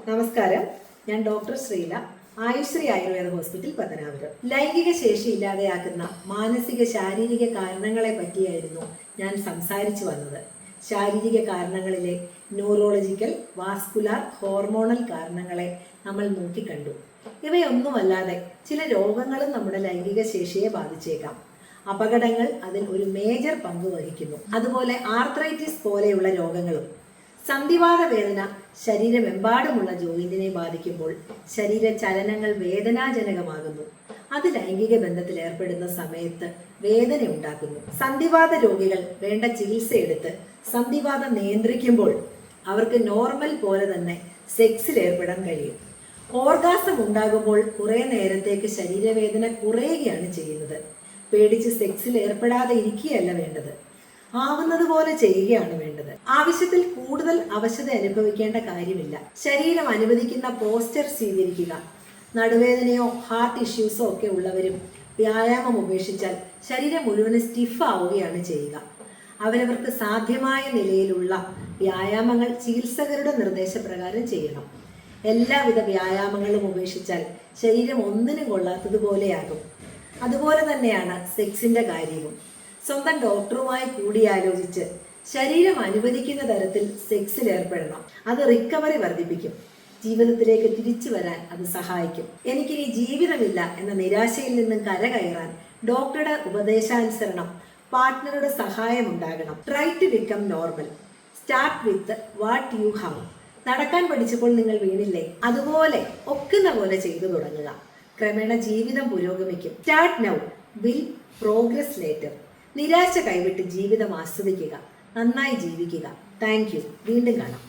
നമസ്കാരം. ഞാൻ doctor Srila, Ayushree Ayurveda hospital Pathanapuram. ലൈംഗിക ശേഷി ഇല്ലാതെയാക്കുന്ന മാനസിക ശാരീരിക കാരണങ്ങളെ പറ്റിയായിരുന്നു ഞാൻ സംസാരിച്ചു വന്നത്. ശാരീരിക കാരണങ്ങളിലെ ന്യൂറോളജിക്കൽ, വാസ്കുലാർ, ഹോർമോണൽ കാരണങ്ങളെ നമ്മൾ നോക്കിക്കണ്ടു. ഇവയൊന്നുമല്ലാതെ ചില രോഗങ്ങളും നമ്മുടെ ലൈംഗിക ശേഷിയെ ബാധിച്ചേക്കാം. അപകടങ്ങൾ അതിൽ ഒരു മേജർ പങ്ക് വഹിക്കുന്നു. അതുപോലെ ആർത്രൈറ്റിസ് പോലെയുള്ള രോഗങ്ങളും. സന്ധിവാത വേദന ശരീരമെമ്പാടുമുള്ള ജോയിന്റിനെ ബാധിക്കുമ്പോൾ ശരീര ചലനങ്ങൾ വേദനാജനകമാകുന്നു. അത് ലൈംഗിക ബന്ധത്തിൽ ഏർപ്പെടുന്ന സമയത്ത് വേദന ഉണ്ടാക്കുന്നു. സന്ധിവാത രോഗികൾ വേണ്ട ചികിത്സയെടുത്ത് സന്ധിവാതം നിയന്ത്രിക്കുമ്പോൾ അവർക്ക് നോർമൽ പോലെ തന്നെ സെക്സിൽ ഏർപ്പെടാൻ കഴിയും. ഓർഗാസം ഉണ്ടാകുമ്പോൾ കുറെ നേരത്തേക്ക് ശരീരവേദന കുറയുകയാണ് ചെയ്യുന്നത്. പേടിച്ച് സെക്സിൽ ഏർപ്പെടാതെ ഇരിക്കുകയല്ല വേണ്ടത്, ആവുന്നത് പോലെ ചെയ്യുകയാണ് വേണ്ടത്. ആവശ്യത്തിൽ കൂടുതൽ അവശത അനുഭവിക്കേണ്ട കാര്യമില്ല. ശരീരം അനുവദിക്കുന്ന പോസ്റ്റർ സ്വീകരിക്കുക. നടുവേദനയോ ഹാർട്ട് ഇഷ്യൂസോ ഒക്കെ ഉള്ളവരും വ്യായാമം ഉപേക്ഷിച്ചാൽ ശരീരം മുഴുവൻ സ്റ്റിഫ് ആവുകയാണ് ചെയ്യുക. അവരവർക്ക് സാധ്യമായ നിലയിലുള്ള വ്യായാമങ്ങൾ ചികിത്സകരുടെ നിർദ്ദേശപ്രകാരം ചെയ്യണം. എല്ലാവിധ വ്യായാമങ്ങളും ഉപേക്ഷിച്ചാൽ ശരീരം ഒന്നിനും കൊള്ളാത്തതുപോലെയാകും. അതുപോലെ തന്നെയാണ് സെക്സിന്റെ കാര്യവും. സ്വന്തം ഡോക്ടറുമായി കൂടിയാലോചിച്ച് ശരീരം അനുവദിക്കുന്ന തരത്തിൽ സെക്സിൽ ഏർപ്പെടണം. അത് റിക്കവറി വർദ്ധിപ്പിക്കും. ജീവിതത്തിലേക്ക് തിരിച്ചു വരാൻ അത് സഹായിക്കും. എനിക്കിനി ജീവിതമില്ല എന്ന നിരാശയിൽ നിന്നും കരകയറാൻ ഡോക്ടറുടെ ഉപദേശാനുസരണം, പാർട്ട്ണറുടെ സഹായം ഉണ്ടാകണം. Try to become normal. Start with what you have. നടക്കാൻ പഠിച്ചപ്പോൾ നിങ്ങൾ വീണില്ലേ? അതുപോലെ ഒക്കുന്ന പോലെ ചെയ്തു തുടങ്ങുക. ക്രമേണ ജീവിതം പുരോഗമിക്കും. Start now, will progress later. നിരാശ കൈവിട്ട് ജീവിതം ആസ്വദിക്കുക, നന്നായി ജീവിക്കുക. Thank you. വീണ്ടും കാണാം.